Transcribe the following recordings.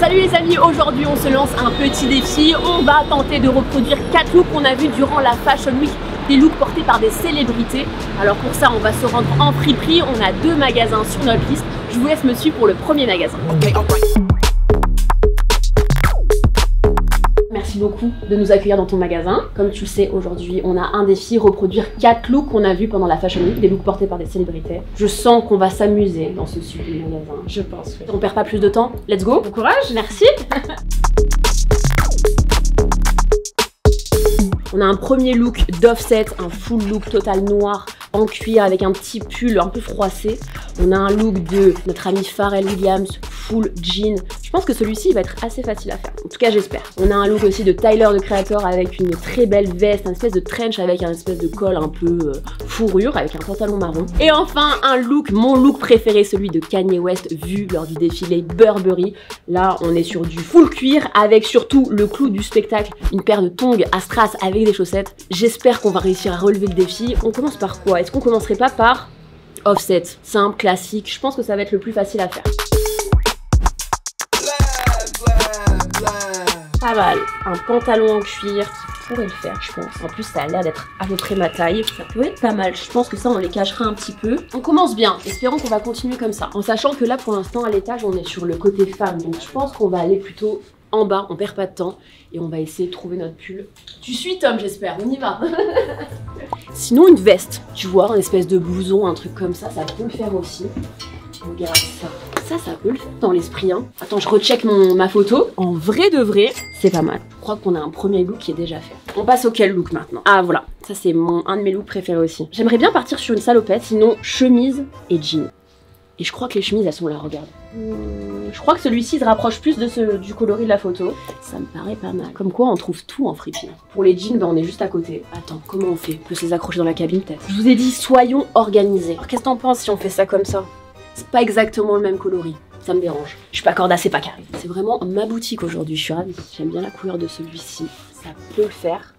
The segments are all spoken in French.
Salut les amis, aujourd'hui on se lance un petit défi. On va tenter de reproduire 4 looks qu'on a vus durant la Fashion Week. Des looks portés par des célébrités. Alors pour ça on va se rendre en friperie. On a 2 magasins sur notre liste. Je vous laisse me suivre pour le premier magasin. Merci beaucoup de nous accueillir dans ton magasin. Comme tu le sais, aujourd'hui on a un défi, reproduire 4 looks qu'on a vus pendant la Fashion Week, des looks portés par des célébrités. Je sens qu'on va s'amuser dans ce sublime magasin. Je pense. On perd pas plus de temps. Let's go. Bon courage. Merci. On a un premier look d'Offset, un full look total noir en cuir avec un petit pull un peu froissé. On a un look de notre ami Pharrell Williams, full jean. Je pense que celui-ci va être assez facile à faire. En tout cas, j'espère. On a un look aussi de Tyler, the Creator, avec une très belle veste, un espèce de trench avec un espèce de col un peu fourrure, avec un pantalon marron. Et enfin, un look, mon look préféré, celui de Kanye West, vu lors du défilé Burberry. Là, on est sur du full cuir, avec surtout le clou du spectacle, une paire de tongs à strass avec des chaussettes. J'espère qu'on va réussir à relever le défi. On commence par quoi? Est-ce qu'on commencerait pas par Offset? Simple, classique. Je pense que ça va être le plus facile à faire. Pas mal. Un pantalon en cuir qui pourrait le faire, je pense. En plus, ça a l'air d'être à peu près ma taille. Ça peut être pas mal. Je pense que ça, on les cachera un petit peu. On commence bien. Espérons qu'on va continuer comme ça. En sachant que là, pour l'instant, à l'étage, on est sur le côté femme. Donc, je pense qu'on va aller plutôt en bas. On perd pas de temps. Et on va essayer de trouver notre pull. Tu suis, Tom, j'espère. On y va. Sinon, une veste. Tu vois, un espèce de blouson, un truc comme ça peut le faire aussi. Regarde ça. Ça peut le faire dans l'esprit, hein. Attends, je recheck ma photo. En vrai de vrai, c'est pas mal. Je crois qu'on a un premier look qui est déjà fait. On passe auquel look maintenant? Ah voilà, ça c'est un de mes looks préférés aussi. J'aimerais bien partir sur une salopette, sinon chemise et jean. Et je crois que les chemises, elles sont là, regarde. Je crois que celui-ci se rapproche plus du coloris de la photo. Ça me paraît pas mal. Comme quoi, on trouve tout en friperie. Pour les jeans, on est juste à côté. Attends, comment on fait? On peut se les accrocher dans la cabine peut-être. Je vous ai dit, soyons organisés. Alors qu'est-ce que t'en penses si on fait ça comme ça? C'est pas exactement le même coloris. Ça me dérange. Je suis pas corda, c'est pas carré. C'est vraiment ma boutique aujourd'hui, je suis ravie. J'aime bien la couleur de celui-ci. Ça peut le faire.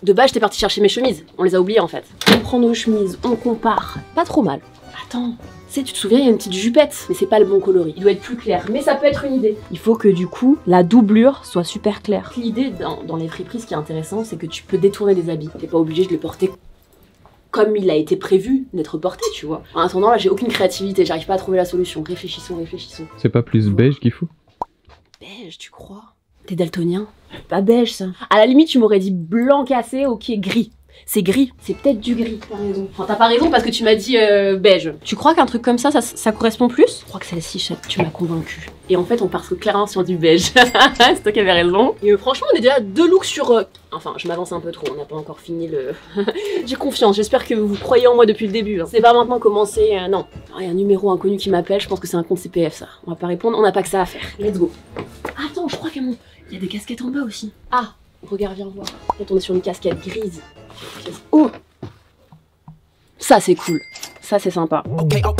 De base, j'étais partie chercher mes chemises. On les a oubliées en fait. On prend nos chemises, on compare. Pas trop mal. Attends. Tu te souviens, il y a une petite jupette, mais c'est pas le bon coloris. Il doit être plus clair, mais ça peut être une idée. Il faut que du coup, la doublure soit super claire. L'idée dans les friperies, ce qui est intéressant, c'est que tu peux détourner des habits. T'es pas obligé de le porter comme il a été prévu d'être porté, tu vois. En attendant, là, j'ai aucune créativité, j'arrive pas à trouver la solution. Réfléchissons. C'est pas plus beige qu'il faut? Beige, tu crois? T'es daltonien? Pas beige, ça. À la limite, tu m'aurais dit blanc cassé, ok, gris. C'est gris, c'est peut-être du gris, t'as raison. Enfin, t'as pas raison parce que tu m'as dit beige. Tu crois qu'un truc comme ça correspond plus? Je crois que celle-ci, tu m'as convaincu. Et en fait, on part clairement sur du beige. C'est toi qui avais raison. Et franchement, on est déjà 2 looks sur... Enfin, je m'avance un peu trop, on n'a pas encore fini le... J'ai confiance, j'espère que vous croyez en moi depuis le début. Hein. C'est pas maintenant commencer, non. Il y a un numéro inconnu qui m'appelle, je pense que c'est un compte CPF, ça. On va pas répondre, on n'a pas que ça à faire. Let's go. Attends, je crois qu'il y a des casquettes en bas aussi. Ah, regarde, viens voir. En fait, on est sur une casquette grise. Oh! Ça, c'est cool. Ça, c'est sympa. Okay, right.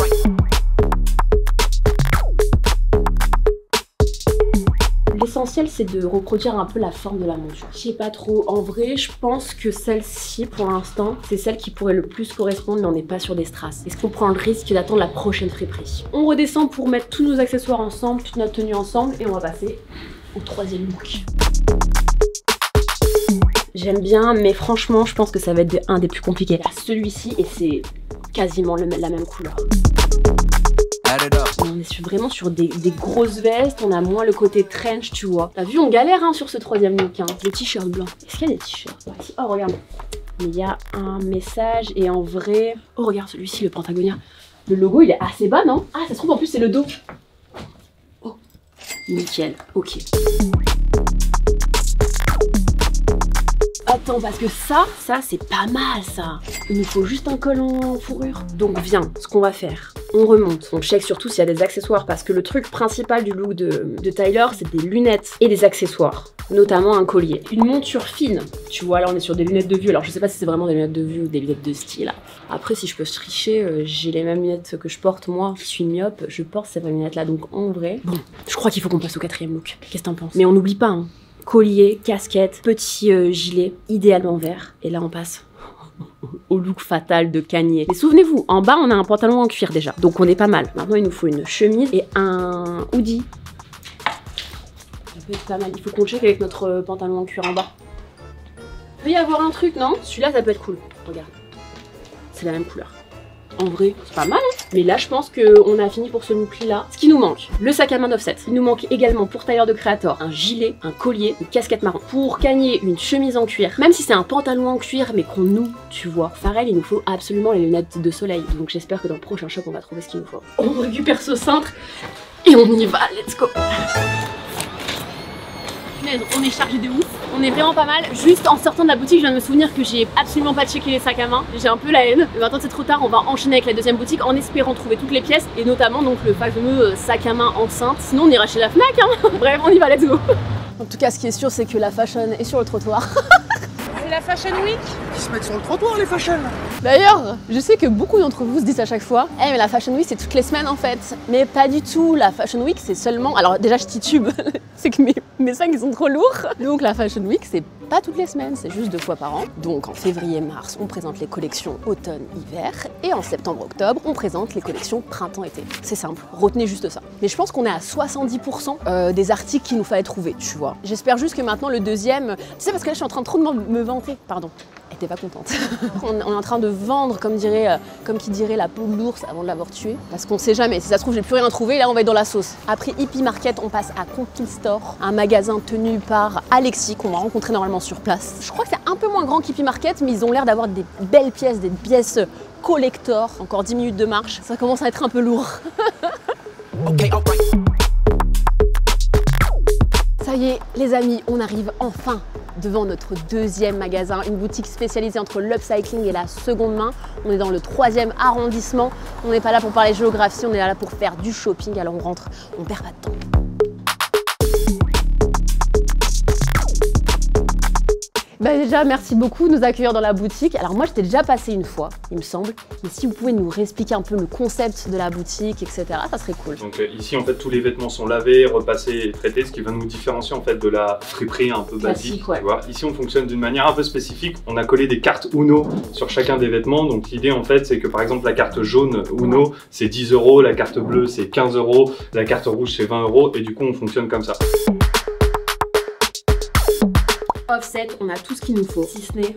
L'essentiel, c'est de reproduire un peu la forme de la monture. Je sais pas trop. En vrai, je pense que celle-ci, pour l'instant, c'est celle qui pourrait le plus correspondre, mais on n'est pas sur des strass. Est-ce qu'on prend le risque d'attendre la prochaine friperie? On redescend pour mettre tous nos accessoires ensemble, toute notre tenue ensemble, et on va passer au 3e look. J'aime bien, mais franchement, je pense que ça va être un des plus compliqués. Il y a celui-ci et c'est quasiment la même couleur. On est vraiment sur des grosses vestes, on a moins le côté trench, tu vois. T'as vu, on galère hein, sur ce 3e look. Hein. Le t-shirt blanc. Est-ce qu'il y a des t-shirts? Oh, regarde. Mais il y a un message et en vrai... Oh, regarde celui-ci, le Pentagonia. Le logo, il est assez bas, non? Ah, ça se trouve, en plus, c'est le dos. Oh, nickel. Ok. Attends, parce que ça c'est pas mal ça. Il nous faut juste un col en fourrure. Donc viens, ce qu'on va faire, on remonte. On check surtout s'il y a des accessoires parce que le truc principal du look de Tyler, c'est des lunettes et des accessoires. Notamment un collier. Une monture fine. Tu vois, là on est sur des lunettes de vue. Alors je sais pas si c'est vraiment des lunettes de vue ou des lunettes de style. Après, si je peux tricher, j'ai les mêmes lunettes que je porte moi. Je suis myope, je porte ces vraies lunettes là. Donc en vrai, bon, je crois qu'il faut qu'on passe au 4e look. Qu'est-ce que t'en penses? Mais on n'oublie pas, hein. Collier, casquette, petit gilet, idéalement vert. Et là, on passe au look fatal de Kanye. Mais souvenez-vous, en bas, on a un pantalon en cuir déjà. Donc, on est pas mal. Maintenant, il nous faut une chemise et un hoodie Ça peut être pas mal. Il faut qu'on check avec notre pantalon en cuir en bas. Il peut y avoir un truc, non? Celui-là, ça peut être cool. Regarde. C'est la même couleur. En vrai, c'est pas mal, hein. Mais là, je pense qu'on a fini pour ce look-là. Ce qui nous manque, le sac à main d'Offset. Il nous manque également pour tailleur de Creator un gilet, un collier, une casquette marron. Pour Kanye, une chemise en cuir. Même si c'est un pantalon en cuir, mais qu'on nous, tu vois. Pharrell, il nous faut absolument les lunettes de soleil. Donc j'espère que dans le prochain shop, on va trouver ce qu'il nous faut. On récupère ce cintre et on y va. Let's go. On est chargé de ouf, on est vraiment pas mal. Juste en sortant de la boutique, je viens de me souvenir que j'ai absolument pas checké les sacs à main. J'ai un peu la haine. Mais maintenant c'est trop tard, on va enchaîner avec la deuxième boutique en espérant trouver toutes les pièces et notamment donc le fameux sac à main enceinte. Sinon on ira chez la Fnac, hein. Bref, on y va, let's go. En tout cas, ce qui est sûr, c'est que la fashion est sur le trottoir. C'est la Fashion Week. Ils se mettent sur le trottoir les fashion. D'ailleurs, je sais que beaucoup d'entre vous se disent à chaque fois « Eh mais la Fashion Week c'est toutes les semaines en fait !» Mais pas du tout, la Fashion Week c'est seulement... Alors déjà je titube, c'est que mes sacs ils sont trop lourds. Donc la Fashion Week c'est pas toutes les semaines, c'est juste 2 fois par an. Donc en février-mars on présente les collections automne-hiver et en septembre-octobre on présente les collections printemps-été. C'est simple, retenez juste ça. Mais je pense qu'on est à 70% des articles qu'il nous fallait trouver, tu vois. J'espère juste que maintenant le deuxième... Tu sais parce que là je suis en train de trop de me vanter, pardon. Elle était pas contente. On est en train de vendre, comme qui dirait la peau de l'ours avant de l'avoir tué. Parce qu'on sait jamais, si ça se trouve j'ai plus rien trouvé, là on va être dans la sauce. Après Hippie Market, on passe à Compil Store, un magasin tenu par Alexis, qu'on va rencontrer normalement sur place. Je crois que c'est un peu moins grand qu'Hippie Market, mais ils ont l'air d'avoir des belles pièces, des pièces collector. Encore 10 minutes de marche, ça commence à être un peu lourd. Okay, ça y est, les amis, on arrive enfin devant notre deuxième magasin, une boutique spécialisée entre l'upcycling et la seconde main. On est dans le 3e arrondissement. On n'est pas là pour parler géographie, on est là pour faire du shopping. Alors on rentre, on perd pas de temps. Bah déjà, merci beaucoup de nous accueillir dans la boutique. Alors moi, j'étais déjà passée une fois, il me semble. Mais si vous pouvez nous réexpliquer un peu le concept de la boutique, etc., ça serait cool. Donc ici, en fait, tous les vêtements sont lavés, repassés et traités, ce qui va nous différencier en fait de la friperie un peu basique. Ouais. Tu vois. Ici, on fonctionne d'une manière un peu spécifique. On a collé des cartes Uno sur chacun des vêtements. Donc l'idée, en fait, c'est que par exemple, la carte jaune Uno, c'est 10 €, la carte bleue, c'est 15 €, la carte rouge, c'est 20 €. Et du coup, on fonctionne comme ça. Offset, on a tout ce qu'il nous faut, si ce n'est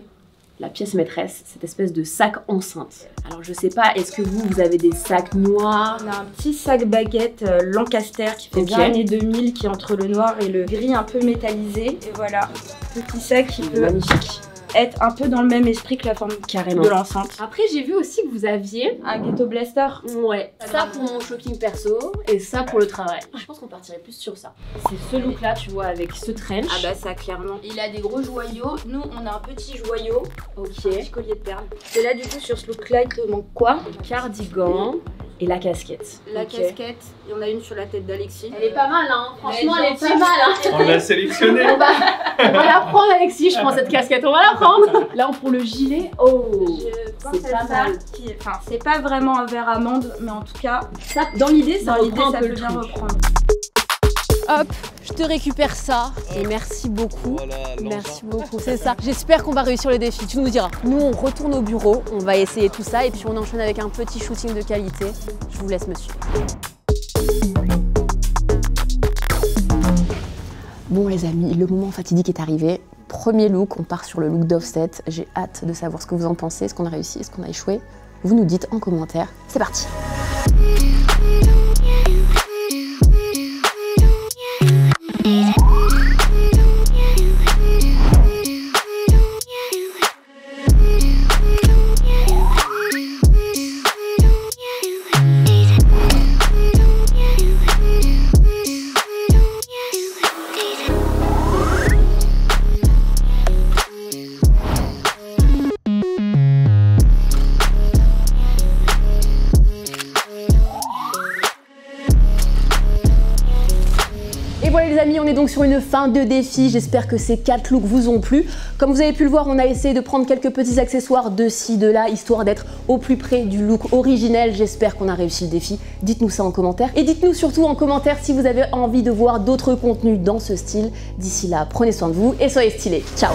la pièce maîtresse, cette espèce de sac enceinte. Alors je sais pas, est-ce que vous avez des sacs noirs? On a un petit sac baguette Lancaster qui fait bien années 2000, qui est entre le noir et le gris un peu métallisé. Et voilà, petit sac qui peut magnifique. Être un peu dans le même esprit que la forme carrément de l'enceinte. Après j'ai vu aussi que vous aviez un ghetto blaster. Ouais, ça pour mon shopping perso et ça pour le travail. Je pense qu'on partirait plus sur ça. C'est ce look là, tu vois, avec ce trench. Ah bah ça clairement. Il a des gros joyaux. Nous on a un petit joyau. Ok. Un petit collier de perles. Et là du coup sur ce look là il te manque quoi? Le cardigan et la casquette. La casquette, il y en a une sur la tête d'Alexis. Elle est pas mal hein, franchement elle est pas mal hein. On l'a sélectionnée. On va la prendre Alexis, je prends cette casquette, on va la prendre. Là pour le gilet, oh c'est pas mal. Enfin c'est pas vraiment un vert amande, mais en tout cas, ça, dans l'idée ça reprend un peu peut le bien truc. reprendre. Hop, je te récupère ça et merci beaucoup. Voilà, merci beaucoup, c'est ça. J'espère qu'on va réussir le défi, tu nous diras. Nous on retourne au bureau, on va essayer tout ça et puis on enchaîne avec un petit shooting de qualité. Je vous laisse me suivre. Bon les amis, le moment fatidique est arrivé. Premier look, on part sur le look d'Offset. J'ai hâte de savoir ce que vous en pensez, est-ce qu'on a réussi, est-ce qu'on a échoué. Vous nous dites en commentaire. C'est parti. Les amis, on est donc sur une fin de défi, j'espère que ces 4 looks vous ont plu. Comme vous avez pu le voir, on a essayé de prendre quelques petits accessoires de ci, de là, histoire d'être au plus près du look originel. J'espère qu'on a réussi le défi, dites-nous ça en commentaire. Et dites-nous surtout en commentaire si vous avez envie de voir d'autres contenus dans ce style. D'ici là, prenez soin de vous et soyez stylés. Ciao!